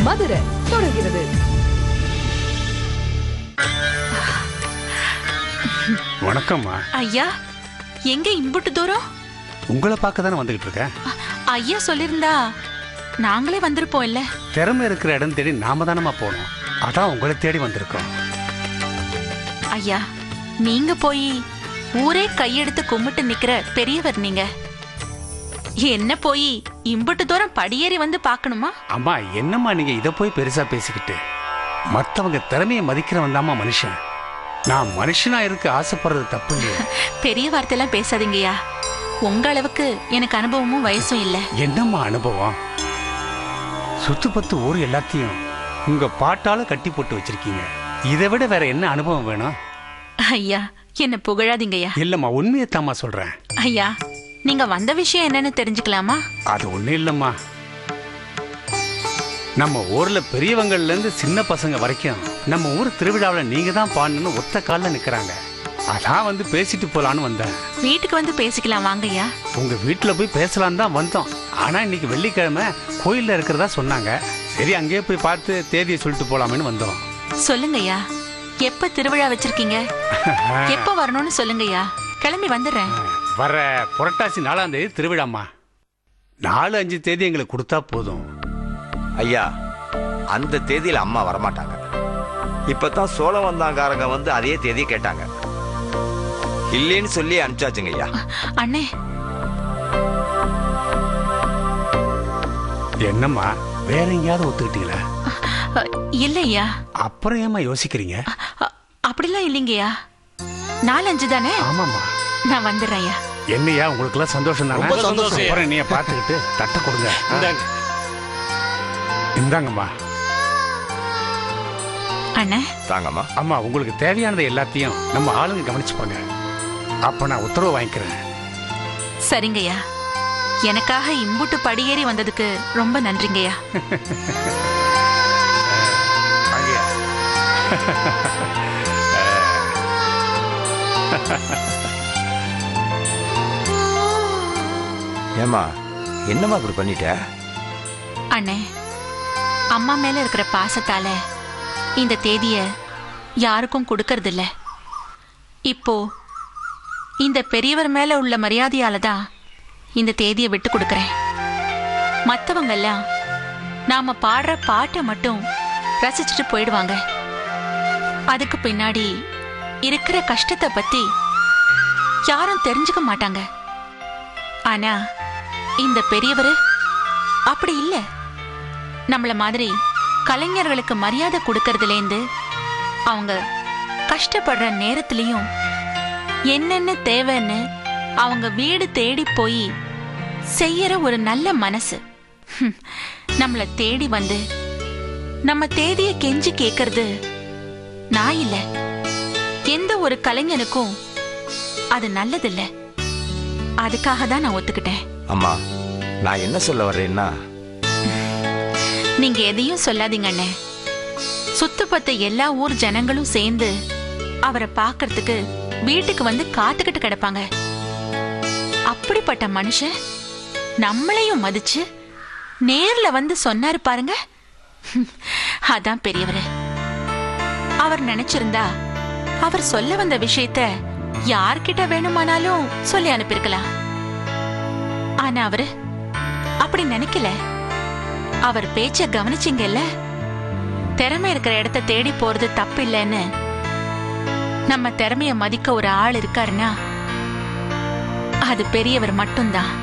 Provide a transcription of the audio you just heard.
மதுரை தொடர்கிறது. வணக்கம்மா. ஐயா, எங்க இம்புட்டு தூரம்? உங்களை பார்க்க தானே வந்துகிட்டு இருக்கேன். ஐயா சொல்லிருந்தா நாங்களே வந்திருப்போம் இல்ல. திறமை இருக்கிற இடம் தேடி நாம தானமா போனோம். அதான் உங்களை தேடி வந்திருக்கோம். ஐயா, நீங்க போய் ஊரே கையெடுத்து கும்பிட்டு நிக்கிற பெரியவர் நீங்க. என்ன போய் இம்புட்டு தூரம் படியேறி வந்து பார்க்கணுமா? அம்மா, என்னம்மா நீங்க இதை போய் பெருசா பேசிக்கிட்டு? மற்றவங்க திறமையை மதிக்கிறவன் தாம்மா மனுஷன். நான் மனுஷனா இருக்க ஆசைப்படுறது தப்பு இல்லையா? பெரிய வார்த்தையெல்லாம் பேசாதீங்கய்யா. உங்க அளவுக்கு எனக்கு அனுபவமும் வயசும் இல்ல. என்னம்மா அனுபவம்? சுத்து பத்து ஊர் எல்லாத்தையும் உங்க பாட்டால கட்டி போட்டு வச்சிருக்கீங்க. இதை விட வேற என்ன அனுபவம் வேணும்? ஐயா, என்ன புகழாதீங்கய்யா. இல்லம்மா, உண்மையை தாம்மா சொல்றேன். ஐயா, நீங்க வந்த விஷயம் என்னன்னு தெரிஞ்சுக்கலாமா? அது ஒண்ணும் இல்லம்மா. நம்ம ஊர்ல பெரியவங்கள்ல இருந்து சின்ன பசங்க வரைக்கும் நம்ம ஊர் திருவிழாவில் நீங்க தான் பாடணும்னு ஒத்த காலில் நிக்கிறாங்க. அதான் வந்து பேசிட்டு போலான்னு வந்தேன். வீட்டுக்கு வந்து பேசிக்கலாம் வாங்கய்யா. உங்க வீட்டுல போய் பேசலான்னு தான் வந்தோம். ஆனா இன்னைக்கு வெள்ளிக்கிழமை கோயில்ல இருக்கிறதா சொன்னாங்க. சரி, அங்கேயே போய் பார்த்து தேதியை சொல்லிட்டு போலாமேன்னு வந்தோம். சொல்லுங்கய்யா, எப்ப திருவிழா வச்சிருக்கீங்க? எப்ப வரணும்னு சொல்லுங்கய்யா, கிளம்பி வந்துடுறேன். வர புரட்டாசி 4ஆம் தேதி திருவிழாமா. 4-5 தேதி எங்களுக்கு கொடுத்தா போதும். ஐயா, அந்த தேதியில அம்மா வரமாட்டாங்க. இப்பதான் சோழம் வந்தாங்காரங்க வந்து அதே தேதியை கேட்டாங்க. இல்லைன்னு சொல்லி அனுப்பிச்சாச்சுங்க ஐயா. அண்ணே, என்னம்மா, வேற எங்கேயாவது ஒத்துக்கிட்டீங்களா? இல்லையா. அப்புறம் ஏமா யோசிக்கிறீங்க? அப்படிலாம் இல்லைங்கய்யா. 4-5 தானே? ஆமாம்மா. நான் வந்துடுறேன் ஐயா. என்னையா, உங்களுக்கு எல்லாம் சந்தோஷம் தானே? ரொம்ப சந்தோஷம். அப்புறம் நீங்க பார்த்துக்கிட்டு தட்டை கொடுங்க. இந்தாங்கம்மா. அண்ணே, தாங்கம்மா. அம்மா, உங்களுக்கு தேவையானதை எல்லாத்தையும் நம்ம ஆளுங்க கவனிச்சுப்பாங்க. அப்ப நான் உத்தரவு வாங்கிக்கிறேன். சரிங்கய்யா. எனக்காக இம்புட்டு படியேறி வந்ததுக்கு ரொம்ப நன்றிங்கய்யா. ஏமா, என்னம்மா இப்படி பண்ணிட்ட? அண்ணே, அம்மா மேல இருக்கிற பாசத்தால இந்த தேதிய யாருக்கும் கொடுக்கறது இல்ல. இப்போ இந்த பெரியவர் மேல உள்ள மரியாதையால தான் இந்த தேதியை விட்டு கொடுக்கறேன். மத்தவங்க எல்லாம் நாம பாடுற பாட்டை மட்டும் ரசிச்சுட்டு போயிடுவாங்க. அதுக்கு பின்னாடி இருக்கிற கஷ்டத்தை பத்தி யாரும் தெரிஞ்சுக்க மாட்டாங்க. ஆனா இந்த பெரியவர் அப்படி இல்ல. நம்மள மாதிரி கலைஞர்களுக்கு மரியாதை கொடுக்கறதுலேருந்து அவங்க கஷ்டப்படுற நேரத்திலையும் என்னென்ன தேவைன்னு அவங்க வீடு தேடி போய் செய்யற ஒரு நல்ல மனசு. நம்மள தேடி வந்து நம்ம தேதிய கெஞ்சி கேட்கறது நான் இல்ல. எந்த ஒரு கலைஞனுக்கும் அது நல்லதில்ல. அதுக்காக தான் நான் ஒத்துக்கிட்டேன். அம்மா, நான் என்ன சொல்ல வர்றேன்னா, நீங்க எதையும் சொல்லாதீங்க அண்ணே. சுத்தப்பத்த எல்லா ஊர் ஜனங்களும் சேர்ந்து அவரை பார்க்கறதுக்கு வீட்டுக்கு வந்து காத்துக்கிட்டு கிடப்பாங்க. அப்படிப்பட்ட மனுஷன் நம்மளையும் மதிச்சு நேர்ல வந்து சொன்னாரு பாருங்க, அதான் பெரியவர். அவர் நினைச்சிருந்தா அவர் சொல்ல வந்த விஷயத்த யார்கிட்ட வேணுமானாலும் சொல்லி அனுப்பியிருக்கலாம். ஆனா அவரு அப்படி நினைக்கல. அவர் பேச்ச கவனிச்சிங்கல்ல. திறமை இருக்கிற இடத்த தேடி போறது தப்பு இல்லைன்னு நம்ம திறமைய மதிக்க ஒரு ஆள் இருக்காருன்னா அது பெரியவர் மட்டும்தான்.